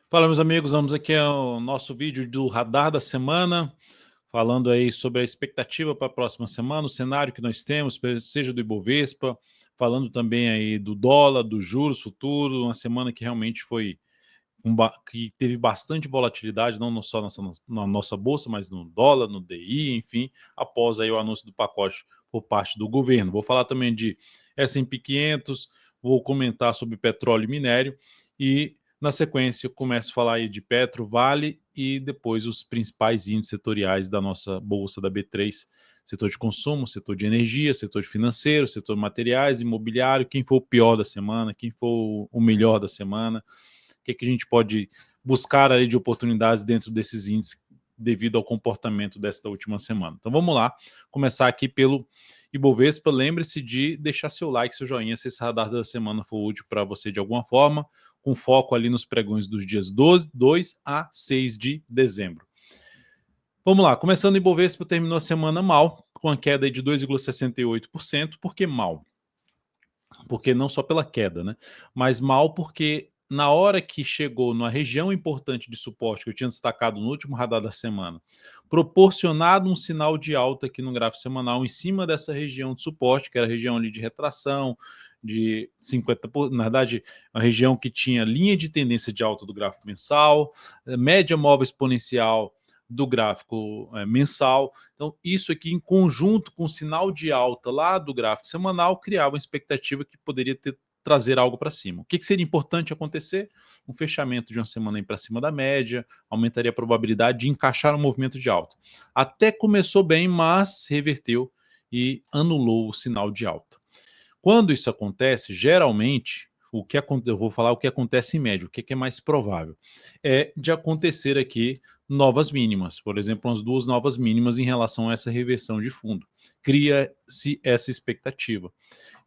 Fala, meus amigos, vamos aqui ao nosso vídeo do Radar da Semana, falando aí sobre a expectativa para a próxima semana, o cenário que nós temos, seja do Ibovespa, falando também aí do dólar, dos juros futuros, uma semana que realmente foi, que teve bastante volatilidade, não só na nossa bolsa, mas no dólar, no DI, enfim, após aí o anúncio do pacote por parte do governo. Vou falar também de S&P 500, vou comentar sobre petróleo e minério e na sequência eu começo a falar aí de Petro, Vale e depois os principais índices setoriais da nossa bolsa da B3, setor de consumo, setor de energia, setor de financeiro, setor de materiais, imobiliário, quem foi o pior da semana, quem foi o melhor da semana, o que a gente pode buscar ali de oportunidades dentro desses índices devido ao comportamento desta última semana. Então vamos lá, começar aqui pelo Ibovespa. Lembre-se de deixar seu like, seu joinha, se esse radar da semana for útil para você de alguma forma, com foco ali nos pregões dos dias 2 a 6 de dezembro. Vamos lá, começando o Ibovespa, terminou a semana mal, com a queda de 2,68%. Por que mal? Porque não só pela queda, né? Mas mal porque na hora que chegou numa região importante de suporte, que eu tinha destacado no último radar da semana, proporcionado um sinal de alta aqui no gráfico semanal em cima dessa região de suporte, que era a região ali de retração, de 50%, na verdade, a região que tinha linha de tendência de alta do gráfico mensal, média móvel exponencial do gráfico mensal. Então, isso aqui, em conjunto com o sinal de alta lá do gráfico semanal, criava uma expectativa que poderia trazer algo para cima. O que seria importante acontecer? Um fechamento de uma semana para cima da média, aumentaria a probabilidade de encaixar um movimento de alta. Até começou bem, mas reverteu e anulou o sinal de alta. Quando isso acontece, geralmente, eu vou falar o que acontece em média, o que é mais provável, é de acontecer aqui novas mínimas, por exemplo, umas duas novas mínimas em relação a essa reversão de fundo. Cria-se essa expectativa.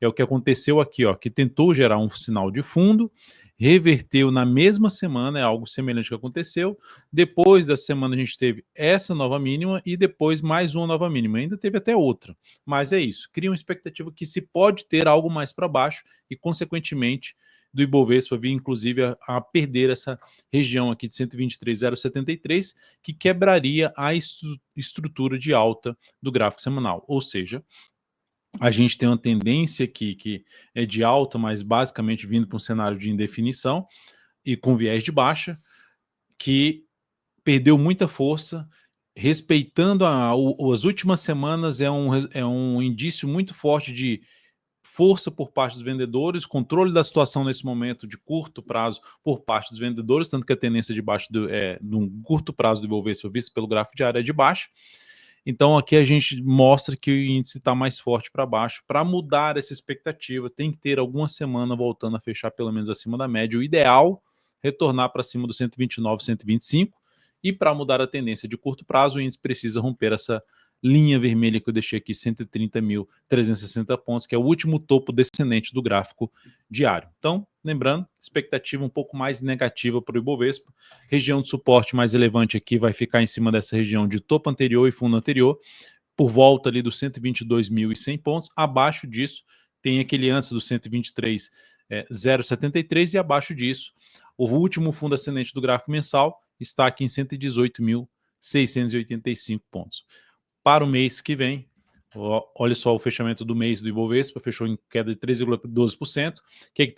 É o que aconteceu aqui, ó, que tentou gerar um sinal de fundo, reverteu na mesma semana, é algo semelhante que aconteceu. Depois da semana a gente teve essa nova mínima e depois mais uma nova mínima. Ainda teve até outra. Mas é isso, cria uma expectativa que se pode ter algo mais para baixo e, consequentemente, do Ibovespa vir, inclusive, a perder essa região aqui de 123,073, que quebraria a estrutura de alta do gráfico semanal. Ou seja, a gente tem uma tendência aqui que é de alta, mas basicamente vindo para um cenário de indefinição e com viés de baixa, que perdeu muita força, respeitando as últimas semanas, é um indício muito forte de força por parte dos vendedores, controle da situação nesse momento de curto prazo por parte dos vendedores, tanto que a tendência de baixo num curto prazo do Ibovespa, vista pelo gráfico diário, é de baixo. Então aqui a gente mostra que o índice está mais forte para baixo. Para mudar essa expectativa, tem que ter alguma semana voltando a fechar pelo menos acima da média. O ideal, retornar para cima do 129, 125. E para mudar a tendência de curto prazo, o índice precisa romper essa linha vermelha que eu deixei aqui, 130.360 pontos, que é o último topo descendente do gráfico diário. Então, lembrando, expectativa um pouco mais negativa para o Ibovespa. Região de suporte mais relevante aqui vai ficar em cima dessa região de topo anterior e fundo anterior, por volta ali dos 122.100 pontos. Abaixo disso, tem aquele antes do 123.073 e abaixo disso, o último fundo ascendente do gráfico mensal está aqui em 118.685 pontos. Para o mês que vem, olha só o fechamento do mês do Ibovespa, fechou em queda de 3,12%. O que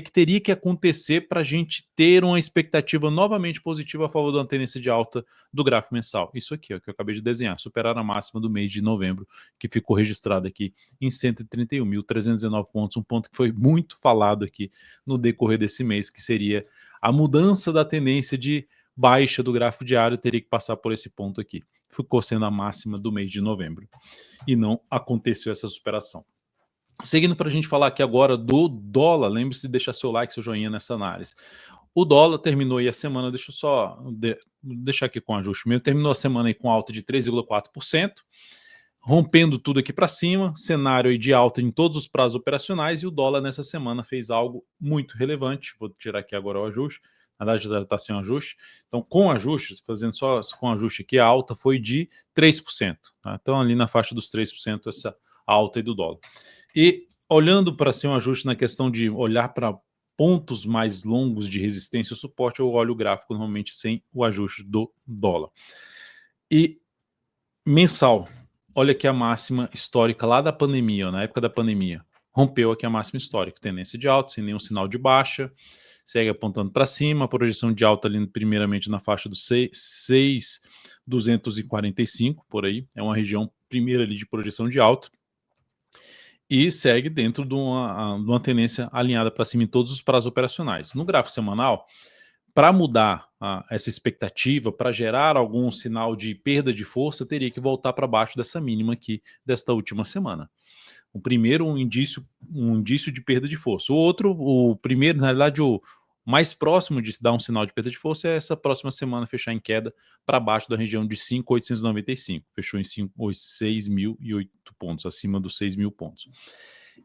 teria que acontecer para a gente ter uma expectativa novamente positiva a favor da tendência de alta do gráfico mensal? Isso aqui, ó, que eu acabei de desenhar, superar a máxima do mês de novembro, que ficou registrada aqui em 131.319 pontos, um ponto que foi muito falado aqui no decorrer desse mês, que seria a mudança da tendência de baixa do gráfico diário, teria que passar por esse ponto aqui. Ficou sendo a máxima do mês de novembro e não aconteceu essa superação. Seguindo para a gente falar aqui agora do dólar, lembre-se de deixar seu like, seu joinha nessa análise. O dólar terminou aí a semana, deixa eu só deixar aqui com ajuste mesmo, terminou a semana aí com alta de 3,4%, rompendo tudo aqui para cima, cenário aí de alta em todos os prazos operacionais, e o dólar nessa semana fez algo muito relevante. Vou tirar aqui agora o ajuste. Na verdade, já está sem ajuste. Então, com ajustes, fazendo só com ajuste aqui, a alta foi de 3%. Tá? Então, ali na faixa dos 3%, essa alta aí do dólar. E olhando para ser um ajuste na questão de olhar para pontos mais longos de resistência e suporte, eu olho o gráfico normalmente sem o ajuste do dólar. E mensal, olha aqui a máxima histórica lá da pandemia, ó, na época da pandemia. Rompeu aqui a máxima histórica, tendência de alta, sem nenhum sinal de baixa, segue apontando para cima, a projeção de alta ali primeiramente na faixa dos 6.245, por aí, é uma região primeira ali de projeção de alta, e segue dentro de uma tendência alinhada para cima em todos os prazos operacionais. No gráfico semanal, para mudar essa expectativa, para gerar algum sinal de perda de força, teria que voltar para baixo dessa mínima aqui desta última semana. O primeiro, um indício de perda de força. O primeiro, na realidade, o mais próximo de dar um sinal de perda de força é essa próxima semana fechar em queda para baixo da região de 5.895. Fechou em 6.008 pontos, acima dos 6.000 pontos.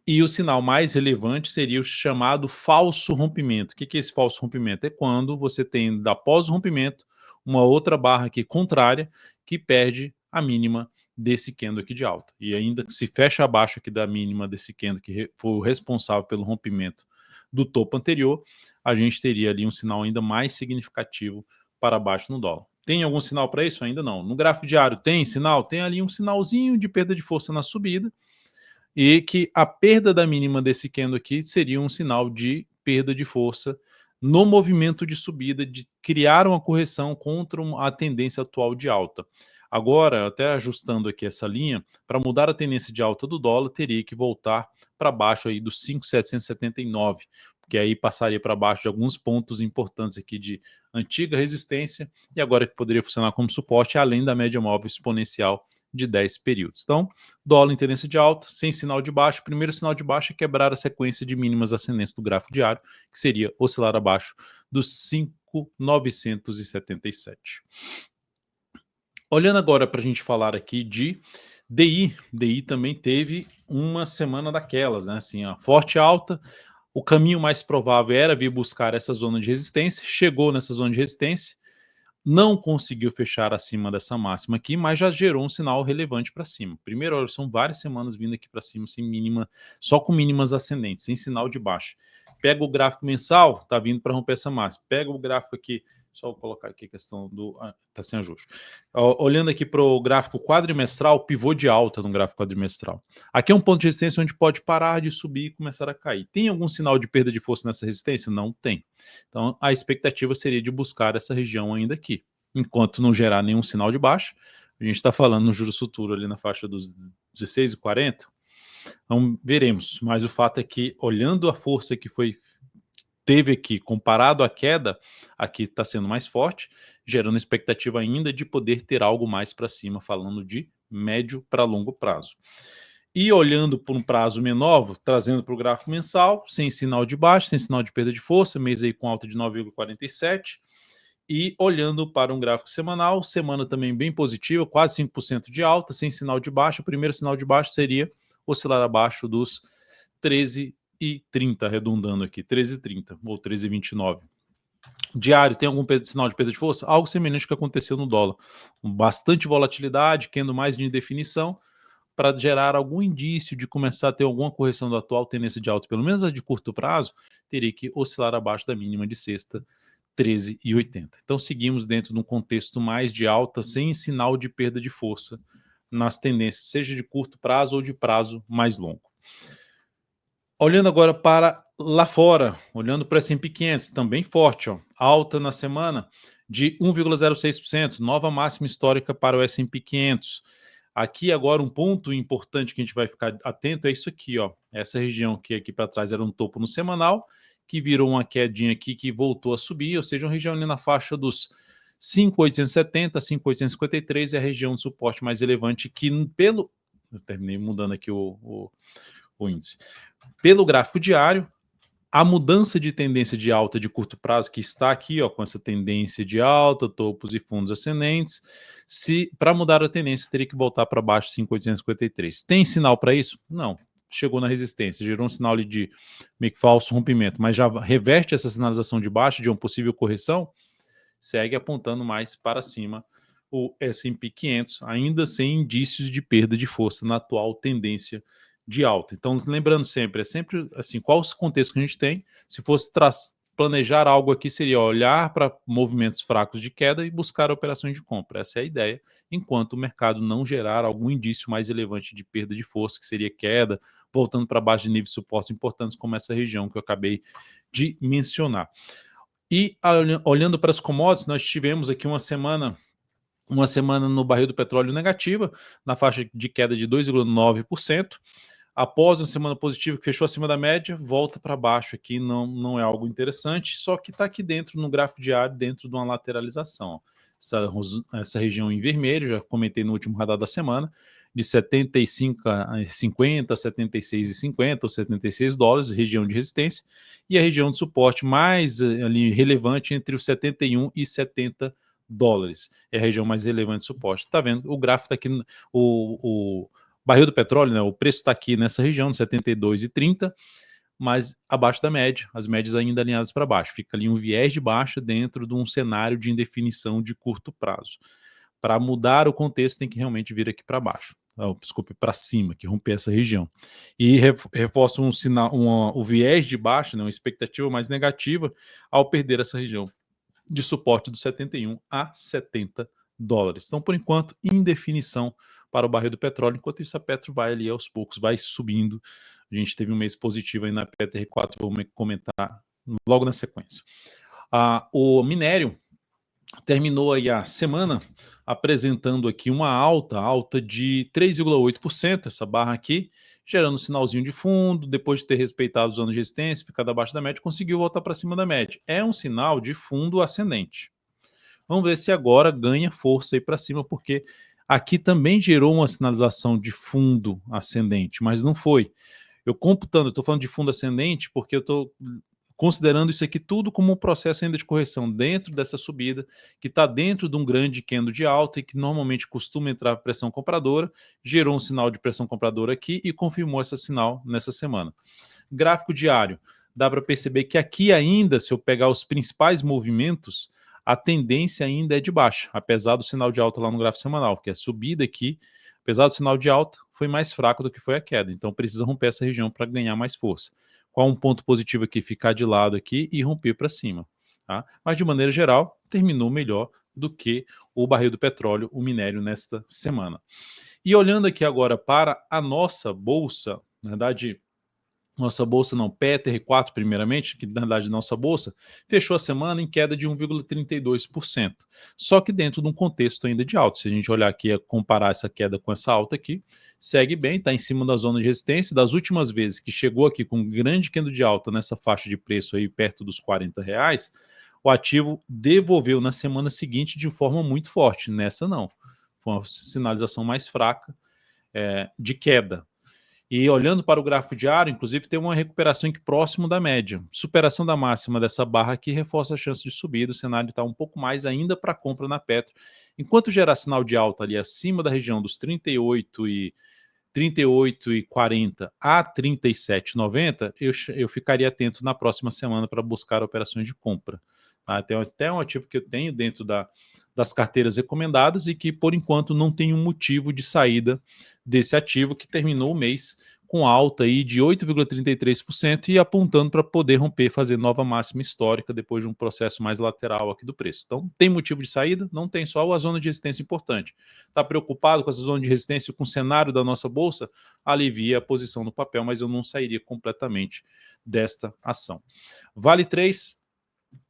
E o sinal mais relevante seria o chamado falso rompimento. O que é esse falso rompimento? É quando você tem, após o rompimento, uma outra barra aqui contrária que perde a mínima desse candle aqui de alta. E ainda se fecha abaixo aqui da mínima desse candle que foi o responsável pelo rompimento do topo anterior, a gente teria ali um sinal ainda mais significativo para baixo no dólar. Tem algum sinal para isso? Ainda não. No gráfico diário tem sinal? Tem ali um sinalzinho de perda de força na subida, e que a perda da mínima desse candle aqui seria um sinal de perda de força no movimento de subida, de criar uma correção contra a tendência atual de alta. Agora, até ajustando aqui essa linha, para mudar a tendência de alta do dólar, teria que voltar para baixo aí dos 5.779, porque aí passaria para baixo de alguns pontos importantes aqui de antiga resistência, e agora que poderia funcionar como suporte, além da média móvel exponencial de 10 períodos. Então, dólar em tendência de alta, sem sinal de baixo. O primeiro sinal de baixo é quebrar a sequência de mínimas ascendentes do gráfico diário, que seria oscilar abaixo dos 5.977. Olhando agora para a gente falar aqui de DI. DI também teve uma semana daquelas, né? Assim, a forte alta. O caminho mais provável era vir buscar essa zona de resistência. Chegou nessa zona de resistência, não conseguiu fechar acima dessa máxima aqui, mas já gerou um sinal relevante para cima. Primeiro, olha, são várias semanas vindo aqui para cima sem mínima, só com mínimas ascendentes, sem sinal de baixa. Pega o gráfico mensal, tá vindo para romper essa máxima. Pega o gráfico aqui, só vou colocar aqui a questão do... tá sem ajuste. Olhando aqui para o gráfico quadrimestral, pivô de alta no gráfico quadrimestral. Aqui é um ponto de resistência onde pode parar de subir e começar a cair. Tem algum sinal de perda de força nessa resistência? Não tem. Então, a expectativa seria de buscar essa região ainda aqui. Enquanto não gerar nenhum sinal de baixa, a gente está falando no juros futuro ali na faixa dos 16,40, então veremos. Mas o fato é que, olhando a força que teve aqui, comparado à queda, aqui está sendo mais forte, gerando expectativa ainda de poder ter algo mais para cima, falando de médio para longo prazo. E olhando por um prazo menor, trazendo para o gráfico mensal, sem sinal de baixa, sem sinal de perda de força, mês aí com alta de 9,47, e olhando para um gráfico semanal, semana também bem positiva, quase 5% de alta, sem sinal de baixa. O primeiro sinal de baixa seria oscilar abaixo dos 13,30, arredondando aqui, 13,30 ou 13,29. Diário, tem algum sinal de perda de força? Algo semelhante ao que aconteceu no dólar. Bastante volatilidade, querendo mais de indefinição, para gerar algum indício de começar a ter alguma correção da atual tendência de alta, pelo menos a de curto prazo, teria que oscilar abaixo da mínima de sexta, 13,80. Então seguimos dentro de um contexto mais de alta, sem sinal de perda de força nas tendências, seja de curto prazo ou de prazo mais longo. Olhando agora para lá fora, olhando para o S&P 500, também forte, ó, alta na semana de 1,06%, nova máxima histórica para o S&P 500. Aqui agora um ponto importante que a gente vai ficar atento é isso aqui, ó, essa região que aqui para trás era um topo no semanal, que virou uma quedinha aqui que voltou a subir, ou seja, uma região ali na faixa dos 5.870, 5.853 é a região de suporte mais relevante que pelo... Eu terminei mudando aqui o índice. Pelo gráfico diário, a mudança de tendência de alta de curto prazo, que está aqui, ó, com essa tendência de alta, topos e fundos ascendentes, para mudar a tendência, teria que voltar para baixo 5.853. Tem sinal para isso? Não. Chegou na resistência, gerou um sinal ali de meio que falso rompimento, mas já reverte essa sinalização de baixa, de uma possível correção, segue apontando mais para cima o S&P 500, ainda sem indícios de perda de força na atual tendência de alta. Então, lembrando sempre, é sempre assim, qual o contexto que a gente tem. Se fosse planejar algo aqui, seria olhar para movimentos fracos de queda e buscar operações de compra. Essa é a ideia, enquanto o mercado não gerar algum indício mais relevante de perda de força, que seria queda, voltando para baixo de níveis de suporte importantes, como essa região que eu acabei de mencionar. E olhando para as commodities, nós tivemos aqui uma semana no barril do petróleo negativa, na faixa de queda de 2,9%. Após uma semana positiva que fechou acima da média, volta para baixo aqui, não é algo interessante, só que está aqui dentro, no gráfico diário, dentro de uma lateralização. Essa região em vermelho, já comentei no último radar da semana, de 75 a 50, 76,50 ou 76 dólares, região de resistência, e a região de suporte mais ali relevante entre os 71 e 70 dólares. É a região mais relevante de suporte. Está vendo? O gráfico está aqui, o barril do petróleo, né, o preço está aqui nessa região, de 72,30, mas abaixo da média, as médias ainda alinhadas para baixo. Fica ali um viés de baixa dentro de um cenário de indefinição de curto prazo. Para mudar o contexto, tem que realmente vir aqui para baixo. Desculpe, para cima, que romper essa região. E reforça um sinal, o viés de baixa, né, uma expectativa mais negativa, ao perder essa região de suporte dos 71 a 70 dólares. Então, por enquanto, indefinição para o barril do petróleo, enquanto isso a Petro vai ali aos poucos, vai subindo. A gente teve um mês positivo aí na PTR4, vou comentar logo na sequência. O minério terminou aí a semana apresentando aqui uma alta de 3,8%, essa barra aqui, gerando um sinalzinho de fundo, depois de ter respeitado os anos de resistência, ficado abaixo da média, conseguiu voltar para cima da média. É um sinal de fundo ascendente. Vamos ver se agora ganha força aí para cima, porque aqui também gerou uma sinalização de fundo ascendente, mas não foi. Eu estou falando de fundo ascendente porque eu estou considerando isso aqui tudo como um processo ainda de correção dentro dessa subida, que está dentro de um grande candle de alta e que normalmente costuma entrar pressão compradora, gerou um sinal de pressão compradora aqui e confirmou esse sinal nessa semana. Gráfico diário, dá para perceber que aqui ainda, se eu pegar os principais movimentos, a tendência ainda é de baixa, apesar do sinal de alta lá no gráfico semanal, porque a subida aqui, apesar do sinal de alta, foi mais fraco do que foi a queda, então precisa romper essa região para ganhar mais força. Qual um ponto positivo aqui? Ficar de lado aqui e romper para cima. Tá? Mas de maneira geral, terminou melhor do que o barril do petróleo, o minério, nesta semana. E olhando aqui agora para a nossa bolsa, na verdade, nossa bolsa não, PTR4 primeiramente, que na verdade nossa bolsa, fechou a semana em queda de 1,32%. Só que dentro de um contexto ainda de alta. Se a gente olhar aqui e comparar essa queda com essa alta aqui, segue bem, está em cima da zona de resistência. Das últimas vezes que chegou aqui com um grande candle de alta nessa faixa de preço aí perto dos R$40, o ativo devolveu na semana seguinte de forma muito forte. Nessa não. Foi uma sinalização mais fraca de queda. E olhando para o gráfico diário, inclusive, tem uma recuperação aqui próximo da média. Superação da máxima dessa barra aqui reforça a chance de subida. O cenário está um pouco mais ainda para compra na Petro. Enquanto gerar sinal de alta ali acima da região dos 38,40 a 37,90, eu ficaria atento na próxima semana para buscar operações de compra. Tá? Tem até um ativo que eu tenho dentro das carteiras recomendadas e que, por enquanto, não tem um motivo de saída desse ativo, que terminou o mês com alta aí de 8,33% e apontando para poder romper, fazer nova máxima histórica depois de um processo mais lateral aqui do preço. Então, tem motivo de saída? Não tem, só a zona de resistência importante. Está preocupado com essa zona de resistência, com o cenário da nossa bolsa? Alivia a posição no papel, mas eu não sairia completamente desta ação. Vale 3,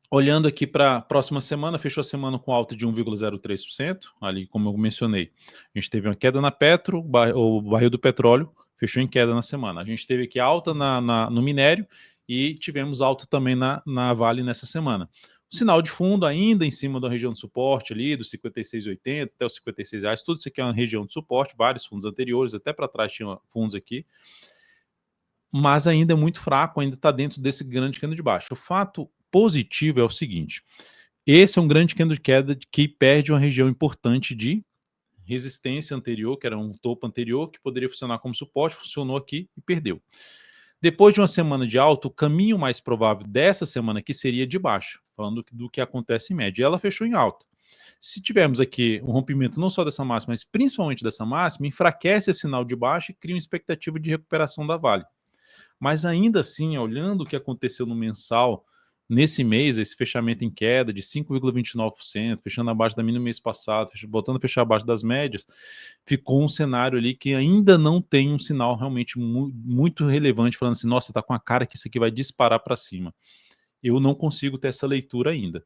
olhando aqui para a próxima semana, fechou a semana com alta de 1,03%, ali como eu mencionei. A gente teve uma queda na Petro, o barril do petróleo fechou em queda na semana. A gente teve aqui alta no minério e tivemos alta também na Vale nessa semana. O sinal de fundo ainda em cima da região de suporte ali, dos 56,80 até os R$56, tudo isso aqui é uma região de suporte, vários fundos anteriores, até para trás tinha fundos aqui, mas ainda é muito fraco, ainda está dentro desse grande candle de baixo. O fato positivo é o seguinte: esse é um grande candle de queda que perde uma região importante de resistência anterior, que era um topo anterior, que poderia funcionar como suporte, funcionou aqui e perdeu. Depois de uma semana de alta, o caminho mais provável dessa semana aqui seria de baixa, falando do que acontece em média. E ela fechou em alta. Se tivermos aqui um rompimento não só dessa máxima, mas principalmente dessa máxima, enfraquece esse sinal de baixa e cria uma expectativa de recuperação da Vale. Mas ainda assim, olhando o que aconteceu no mensal, nesse mês, esse fechamento em queda de 5,29%, fechando abaixo da mínima mês passado, voltando a fechar abaixo das médias, ficou um cenário ali que ainda não tem um sinal realmente muito relevante, falando assim, nossa, tá com a cara que isso aqui vai disparar para cima. Eu não consigo ter essa leitura ainda.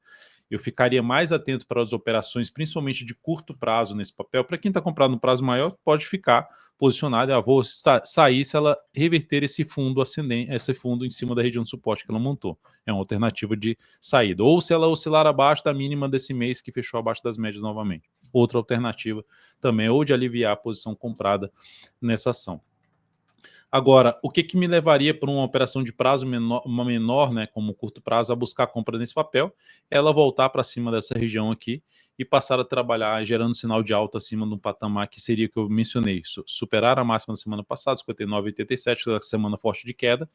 Eu ficaria mais atento para as operações, principalmente de curto prazo nesse papel. Para quem está comprado no prazo maior, pode ficar posicionado. Eu vou sair se ela reverter esse fundo ascendente, esse fundo em cima da região de suporte que ela montou. É uma alternativa de saída. Ou se ela oscilar abaixo da mínima desse mês, que fechou abaixo das médias novamente. Outra alternativa também, ou de aliviar a posição comprada nessa ação. Agora, o que me levaria para uma operação de prazo menor, né, como curto prazo, a buscar a compra nesse papel? Ela voltar para cima dessa região aqui e passar a trabalhar gerando sinal de alta acima do patamar que seria que eu mencionei, superar a máxima da semana passada, 59,87, da semana forte de queda,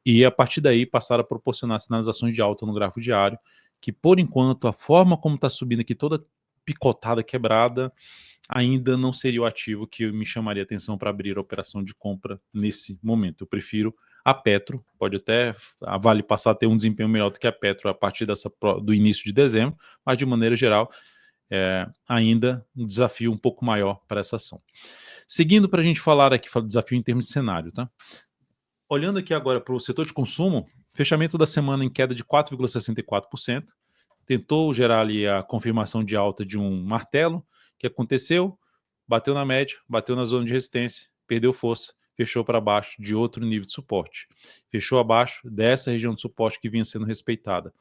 e a partir daí passar a proporcionar sinalizações de alta no gráfico diário, que por enquanto a forma como está subindo aqui toda picotada, quebrada, ainda não seria o ativo que me chamaria atenção para abrir a operação de compra nesse momento. Eu prefiro a Petro, pode até a Vale passar a ter um desempenho melhor do que a Petro a partir do início de dezembro, mas de maneira geral, ainda um desafio um pouco maior para essa ação. Seguindo para a gente falar aqui, desafio em termos de cenário, tá? Olhando aqui agora para o setor de consumo, fechamento da semana em queda de 4,64%, tentou gerar ali a confirmação de alta de um martelo, que aconteceu, bateu na média, bateu na zona de resistência, perdeu força, fechou para baixo de outro nível de suporte. Fechou abaixo dessa região de suporte que vinha sendo respeitada.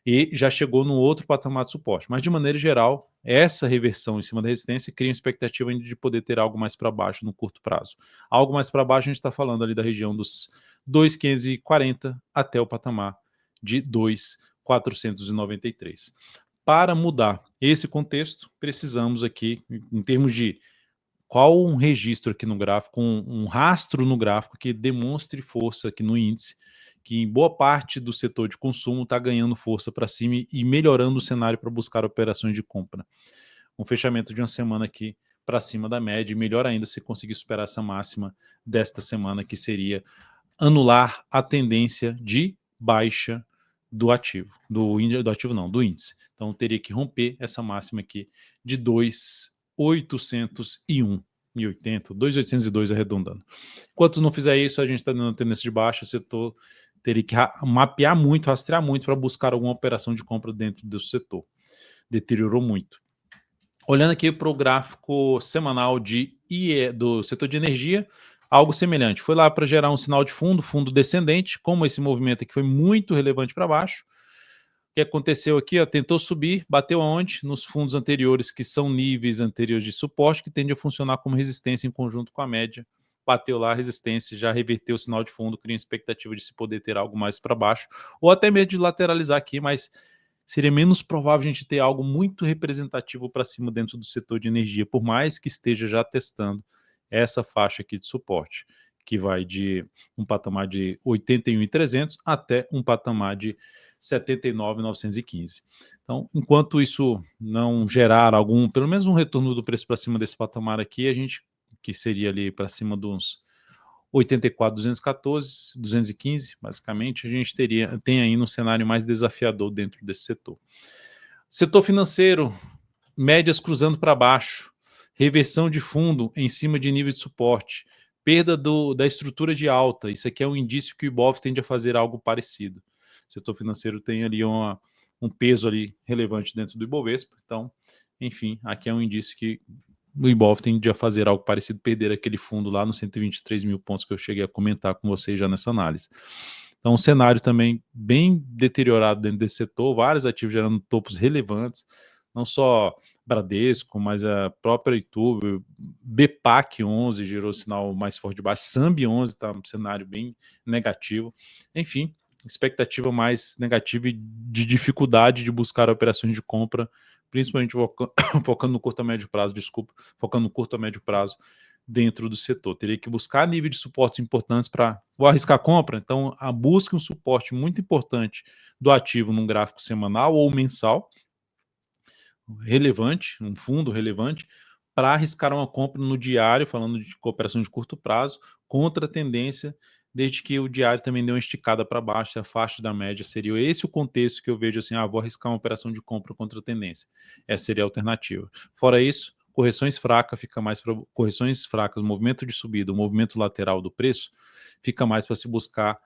E já chegou no outro patamar de suporte. Mas, de maneira geral, essa reversão em cima da resistência cria uma expectativa ainda de poder ter algo mais para baixo no curto prazo. Algo mais para baixo, a gente está falando ali da região dos 2,540 até o patamar de 2,493. Para mudar esse contexto, precisamos aqui, em termos de qual um registro aqui no gráfico, um rastro no gráfico que demonstre força aqui no índice, que em boa parte do setor de consumo está ganhando força para cima e melhorando o cenário para buscar operações de compra. Um fechamento de uma semana aqui para cima da média, e melhor ainda se conseguir superar essa máxima desta semana, que seria anular a tendência de baixa do ativo, do índice. Então teria que romper essa máxima aqui de 2.801,80, 2.802 arredondando. Enquanto não fizer isso, a gente está dando tendência de baixa, o setor teria que mapear muito, rastrear muito para buscar alguma operação de compra dentro do setor. Deteriorou muito. Olhando aqui para o gráfico semanal do setor de energia, algo semelhante. Foi lá para gerar um sinal de fundo descendente, como esse movimento aqui foi muito relevante para baixo. O que aconteceu aqui? Ó, tentou subir, bateu aonde? Nos fundos anteriores, que são níveis anteriores de suporte, que tende a funcionar como resistência em conjunto com a média. Bateu lá a resistência, já reverteu o sinal de fundo, cria expectativa de se poder ter algo mais para baixo, ou até mesmo de lateralizar aqui, mas seria menos provável a gente ter algo muito representativo para cima dentro do setor de energia, por mais que esteja já testando essa faixa aqui de suporte, que vai de um patamar de 81.300 até um patamar de 79.915. Então, enquanto isso não gerar pelo menos um retorno do preço para cima desse patamar aqui, a gente, que seria ali para cima de uns 84.214, 215, basicamente, a gente tem ainda um cenário mais desafiador dentro desse setor. Setor financeiro, médias cruzando para baixo, reversão de fundo em cima de nível de suporte, perda da estrutura de alta. Isso aqui é um indício que o Ibov tende a fazer algo parecido. O setor financeiro tem ali um peso ali relevante dentro do Ibovespa. Então, enfim, aqui é um indício que o Ibov tende a fazer algo parecido, perder aquele fundo lá nos 123 mil pontos que eu cheguei a comentar com vocês já nessa análise. Então, um cenário também bem deteriorado dentro desse setor, vários ativos gerando topos relevantes, não só Bradesco, mas a própria YouTube, BPAC 11 gerou sinal mais forte de baixo, Sambi 11 está um cenário bem negativo, enfim, expectativa mais negativa e de dificuldade de buscar operações de compra, principalmente focando no curto a médio prazo, focando no curto a médio prazo dentro do setor. Teria que buscar nível de suportes importantes para arriscar a compra, então busque um suporte muito importante do ativo num gráfico semanal ou mensal, relevante, um fundo relevante, para arriscar uma compra no diário, falando de operação de curto prazo, contra a tendência, desde que o diário também deu uma esticada para baixo, a faixa da média seria esse o contexto que eu vejo assim, vou arriscar uma operação de compra contra a tendência. Essa seria a alternativa. Fora isso, correções fracas, correções fracas, movimento de subida, o movimento lateral do preço, fica mais para se buscar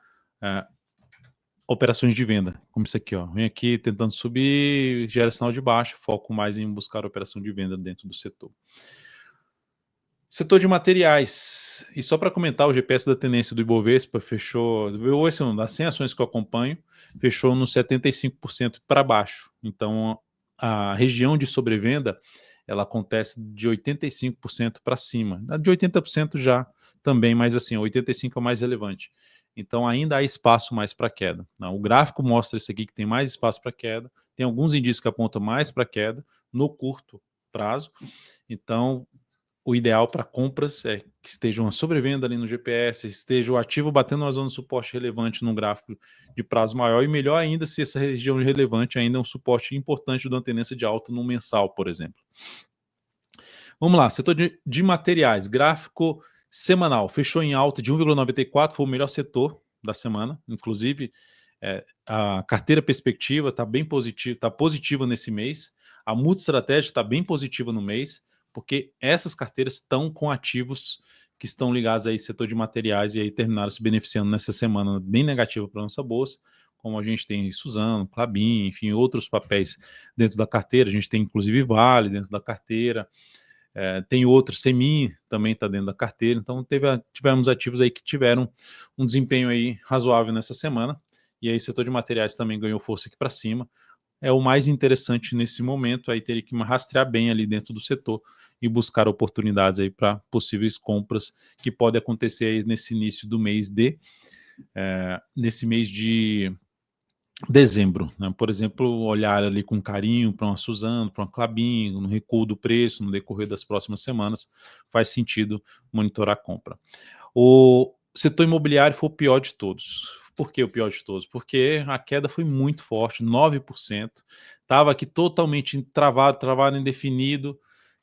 operações de venda, como isso aqui, ó. Vem aqui tentando subir, gera sinal de baixa, foco mais em buscar operação de venda dentro do setor. Setor de materiais. E só para comentar, o GPS da tendência do Ibovespa fechou, das 100 ações que eu acompanho, fechou no 75% para baixo. Então, a região de sobrevenda, ela acontece de 85% para cima. De 80% já também, mas assim, 85% é o mais relevante. Então, ainda há espaço mais para queda. O gráfico mostra isso aqui, que tem mais espaço para queda. Tem alguns indícios que apontam mais para queda no curto prazo. Então, o ideal para compras é que esteja uma sobrevenda ali no GPS, esteja o ativo batendo uma zona de suporte relevante num gráfico de prazo maior, e melhor ainda se essa região relevante ainda é um suporte importante de uma tendência de alta no mensal, por exemplo. Vamos lá, setor de materiais, gráfico semanal, fechou em alta de 1,94, foi o melhor setor da semana, inclusive a carteira perspectiva está bem positiva, está positiva nesse mês, a multi-estratégia está bem positiva no mês, porque essas carteiras estão com ativos que estão ligados aí ao setor de materiais e aí terminaram se beneficiando nessa semana bem negativa para a nossa bolsa, como a gente tem Suzano, Klabin, enfim, outros papéis dentro da carteira, a gente tem inclusive Vale dentro da carteira, tem outros, Semin também está dentro da carteira, então tivemos ativos aí que tiveram um desempenho aí razoável nessa semana, e aí o setor de materiais também ganhou força aqui para cima. É o mais interessante nesse momento, aí teria que rastrear bem ali dentro do setor e buscar oportunidades aí para possíveis compras que podem acontecer aí nesse início do mês nesse mês de dezembro, né? Por exemplo, olhar ali com carinho para uma Suzano, para uma Klabin, no recuo do preço no decorrer das próximas semanas, faz sentido monitorar a compra. O setor imobiliário foi o pior de todos. Por que o pior de todos? Porque a queda foi muito forte, 9%. Estava aqui totalmente travado, indefinido.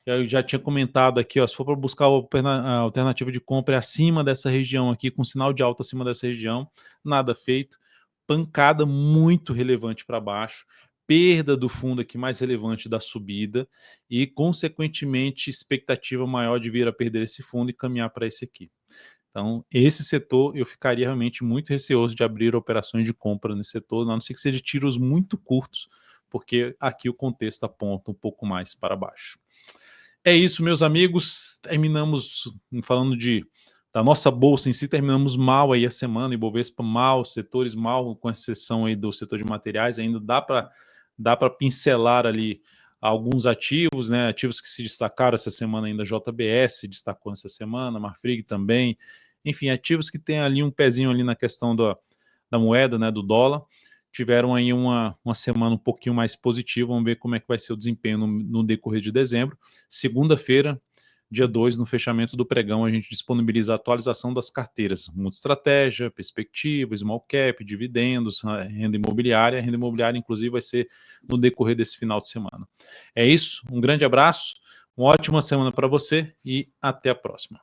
Eu já tinha comentado aqui, ó, se for para buscar a alternativa de compra acima dessa região aqui, com sinal de alta acima dessa região, nada feito. Pancada muito relevante para baixo, perda do fundo aqui mais relevante da subida e, consequentemente, expectativa maior de vir a perder esse fundo e caminhar para esse aqui. Então, esse setor eu ficaria realmente muito receoso de abrir operações de compra nesse setor, a não ser que seja tiros muito curtos, porque aqui o contexto aponta um pouco mais para baixo. É isso, meus amigos, terminamos falando da nossa bolsa em si, terminamos mal aí a semana, Ibovespa mal, setores mal, com exceção aí do setor de materiais, ainda dá para pincelar ali alguns ativos, né, ativos que se destacaram essa semana ainda, JBS destacou essa semana, Marfrig também, enfim, ativos que tem ali um pezinho ali na questão da moeda, né, do dólar, tiveram aí uma semana um pouquinho mais positiva, vamos ver como é que vai ser o desempenho no decorrer de dezembro. Segunda-feira, dia 2, no fechamento do pregão, a gente disponibiliza a atualização das carteiras, multi-estratégia, perspectiva, small cap, dividendos, renda imobiliária. A renda imobiliária, inclusive, vai ser no decorrer desse final de semana. É isso, um grande abraço, uma ótima semana para você e até a próxima.